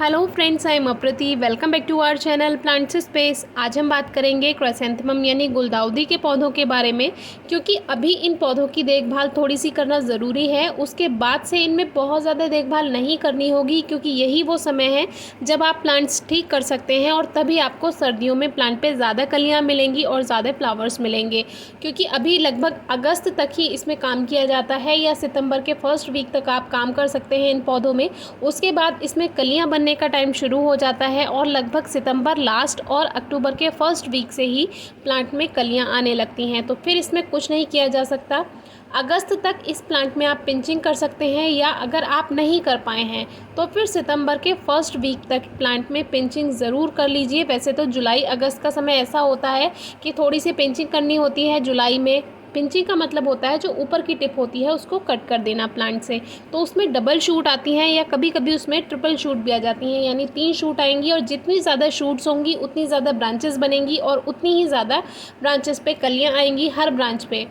Hello friends, I am Aprati. Welcome back to our channel plants space. आज हम बात करेंगे क्राइसैंथेमम यानी गुलदाउदी के पौधों के बारे में, क्योंकि अभी इन पौधों की देखभाल थोड़ी सी करना ज़रूरी है। उसके बाद से इनमें बहुत ज़्यादा देखभाल नहीं करनी होगी, क्योंकि यही वो समय है जब आप प्लांट्स ठीक कर सकते हैं और तभी आपको सर्दियों में प्लांट पे ज़्यादा कलियाँ मिलेंगी और ज़्यादा फ्लावर्स मिलेंगे। क्योंकि अभी लगभग अगस्त तक ही इसमें काम किया जाता है या सितंबर के फर्स्ट वीक तक आप काम कर सकते हैं इन पौधों में। उसके बाद इसमें कलियाँ बनने का टाइम शुरू हो जाता है और लगभग सितंबर लास्ट और अक्टूबर के फर्स्ट वीक से ही प्लांट में कलियां आने लगती हैं। तो फिर इसमें कुछ नहीं किया जा सकता। अगस्त तक इस प्लांट में आप पिंचिंग कर सकते हैं, या अगर आप नहीं कर पाए हैं तो फिर सितंबर के फर्स्ट वीक तक प्लांट में पिंचिंग ज़रूर कर लीजिए। वैसे तो जुलाई अगस्त का समय ऐसा होता है कि थोड़ी सी पिंचिंग करनी होती है जुलाई में। पिंचिंग का मतलब होता है जो ऊपर की टिप होती है उसको कट कर देना प्लांट से, तो उसमें डबल शूट आती हैं या कभी कभी उसमें ट्रिपल शूट भी आ जाती हैं, यानी 3 शूट आएंगी। और जितनी ज़्यादा शूट्स होंगी उतनी ज़्यादा ब्रांचेस बनेंगी और उतनी ही ज़्यादा ब्रांचेस पे कलियाँ आएंगी हर ब्रांच पे।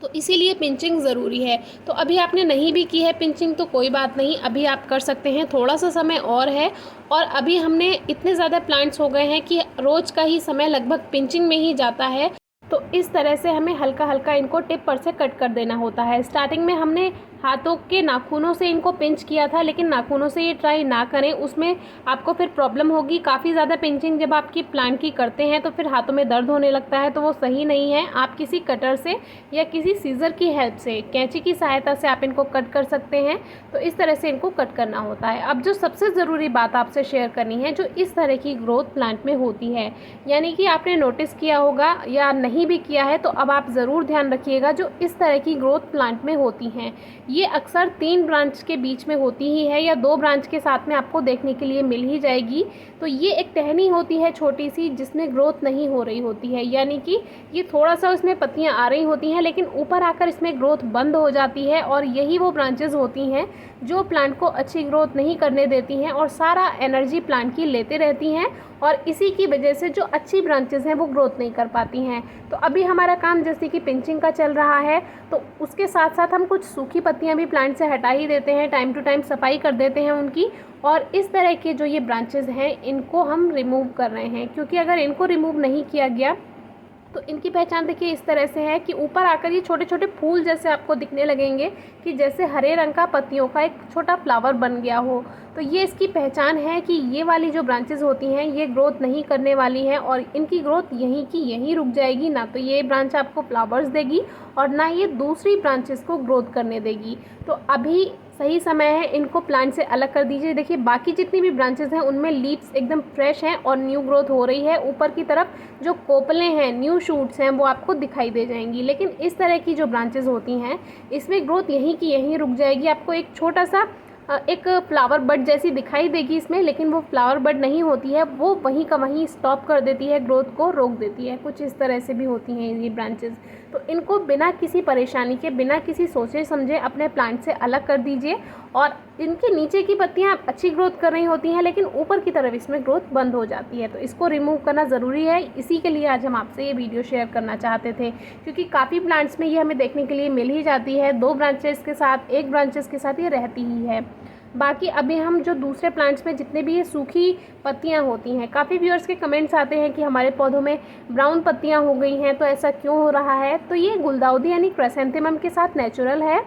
तो इसीलिए पिंचिंग ज़रूरी है। तो अभी आपने नहीं भी की है पिंचिंग तो कोई बात नहीं, अभी आप कर सकते हैं, थोड़ा सा समय और है। और अभी हमने इतने ज़्यादा प्लांट्स हो गए हैं कि रोज़ का ही समय लगभग पिंचिंग में ही जाता है। तो इस तरह से हमें हल्का हल्का इनको टिप पर से कट कर देना होता है। स्टार्टिंग में हमने हाथों के नाखूनों से इनको पिंच किया था, लेकिन नाखूनों से ये ट्राई ना करें, उसमें आपको फिर प्रॉब्लम होगी। काफ़ी ज़्यादा पिंचिंग जब आपकी प्लांट की करते हैं तो फिर हाथों में दर्द होने लगता है, तो वो सही नहीं है। आप किसी कटर से या किसी सीज़र की हेल्प से, कैंची की सहायता से आप इनको कट कर सकते हैं। तो इस तरह से इनको कट करना होता है। अब जो सबसे ज़रूरी बात आपसे शेयर करनी है, जो इस तरह की ग्रोथ प्लांट में होती है, यानी कि आपने नोटिस किया होगा या नहीं भी किया है तो अब आप ज़रूर ध्यान रखिएगा, जो इस तरह की ग्रोथ प्लांट में होती हैं ये अक्सर 3 ब्रांच के बीच में होती ही है या 2 ब्रांच के साथ में आपको देखने के लिए मिल ही जाएगी। तो ये एक टहनी होती है छोटी सी, जिसमें ग्रोथ नहीं हो रही होती है, यानी कि ये थोड़ा सा इसमें पत्तियां आ रही होती हैं लेकिन ऊपर आकर इसमें ग्रोथ बंद हो जाती है। और यही वो ब्रांचेस होती हैं जो प्लांट को अच्छी ग्रोथ नहीं करने देती हैं और सारा एनर्जी प्लांट की लेते रहती हैं, और इसी की वजह से जो अच्छी ब्रांचेस हैं वो ग्रोथ नहीं कर पाती हैं। तो अभी हमारा काम जैसे कि पिंचिंग का चल रहा है, तो उसके साथ साथ हम कुछ सूखी पत्तियां भी प्लांट से हटा ही देते हैं, टाइम टू टाइम सफाई कर देते हैं उनकी। और इस तरह के जो ये ब्रांचेस हैं इनको हम रिमूव कर रहे हैं, क्योंकि अगर इनको रिमूव नहीं किया गया तो इनकी पहचान देखिए इस तरह से है कि ऊपर आकर ये छोटे छोटे फूल जैसे आपको दिखने लगेंगे, कि जैसे हरे रंग का पत्तियों का एक छोटा फ्लावर बन गया हो। तो ये इसकी पहचान है कि ये वाली जो ब्रांचेस होती हैं ये ग्रोथ नहीं करने वाली हैं और इनकी ग्रोथ यहीं की यहीं रुक जाएगी। ना तो ये ब्रांच आपको फ्लावर्स देगी और ना ये दूसरी ब्रांचेस को ग्रोथ करने देगी। तो अभी सही समय है, इनको प्लांट से अलग कर दीजिए। देखिए बाकी जितनी भी ब्रांचेस हैं उनमें लीव्स एकदम फ्रेश हैं और न्यू ग्रोथ हो रही है। ऊपर की तरफ जो कोपलें हैं, न्यू शूट्स हैं, वो आपको दिखाई दे जाएंगी। लेकिन इस तरह की जो ब्रांचेस होती हैं इसमें ग्रोथ यहीं की यहीं रुक जाएगी। आपको एक छोटा सा एक फ्लावर बड जैसी दिखाई देगी इसमें, लेकिन वो फ्लावर बड नहीं होती है, वो वहीं का वहीं स्टॉप कर देती है, ग्रोथ को रोक देती है। कुछ इस तरह से भी होती हैं ये ब्रांचेस। तो इनको बिना किसी परेशानी के, बिना किसी सोचे समझे अपने प्लांट से अलग कर दीजिए। और इनके नीचे की पत्तियां अच्छी ग्रोथ कर रही होती हैं लेकिन ऊपर की तरफ इसमें ग्रोथ बंद हो जाती है, तो इसको रिमूव करना ज़रूरी है। इसी के लिए आज हम आपसे ये वीडियो शेयर करना चाहते थे, क्योंकि काफ़ी प्लांट्स में ये हमें देखने के लिए मिल ही जाती है। 2 ब्रांचेस के साथ, 1 ब्रांचेस के साथ ये रहती ही है। बाकी अभी हम जो दूसरे प्लांट्स में जितने भी ये सूखी पत्तियां होती हैं, काफ़ी व्यूअर्स के कमेंट्स आते हैं कि हमारे पौधों में ब्राउन पत्तियां हो गई हैं, तो ऐसा क्यों हो रहा है। तो ये गुलदाउदी यानी क्राइसैंथेमम के साथ नेचुरल है।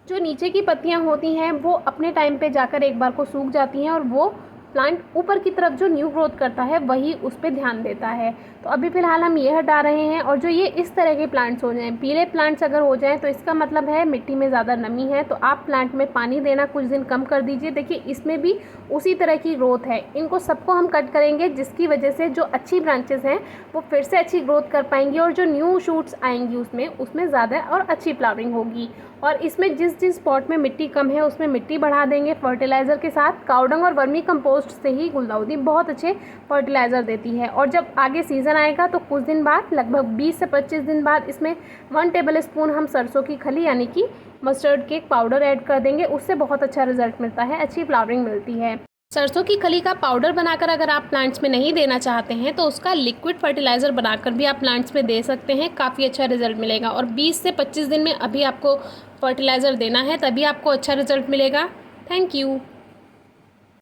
जो नीचे की पत्तियां होती हैं वो अपने टाइम पे जाकर एक बार को सूख जाती हैं और वो प्लांट ऊपर की तरफ जो न्यू ग्रोथ करता है वही उस पर ध्यान देता है। तो अभी फ़िलहाल हम ये हटा रहे हैं। और जो ये इस तरह के प्लांट्स हो जाएं, पीले प्लांट्स अगर हो जाएं, तो इसका मतलब है मिट्टी में ज़्यादा नमी है, तो आप प्लांट में पानी देना कुछ दिन कम कर दीजिए। देखिए इसमें भी उसी तरह की ग्रोथ है। इनको सबको हम कट करेंगे, जिसकी वजह से जो अच्छी ब्रांचेस हैं वो फिर से अच्छी ग्रोथ कर पाएंगी और जो न्यू शूट्स आएंगी उसमें ज़्यादा और अच्छी फ्लावरिंग होगी। और इसमें जिस जिस पॉट में मिट्टी कम है उसमें मिट्टी बढ़ा देंगे फर्टिलाइज़र के साथ। काउडंग और वर्मी कंपोस्ट से ही गुलदाउदी बहुत अच्छे फर्टिलाइज़र देती है। और जब आगे सीज़न आएगा तो कुछ दिन बाद, लगभग 20 से 25 दिन बाद, इसमें 1 टेबल स्पून हम सरसों की खली यानी कि मस्टर्ड केक पाउडर ऐड कर देंगे। उससे बहुत अच्छा रिजल्ट मिलता है, अच्छी फ्लावरिंग मिलती है। सरसों की खली का पाउडर बनाकर अगर आप प्लांट्स में नहीं देना चाहते हैं तो उसका लिक्विड फर्टिलाइज़र बनाकर भी आप प्लांट्स में दे सकते हैं, काफ़ी अच्छा रिजल्ट मिलेगा। और 20 से 25 दिन में अभी आपको फर्टिलाइज़र देना है, तभी आपको अच्छा रिजल्ट मिलेगा। Thank you.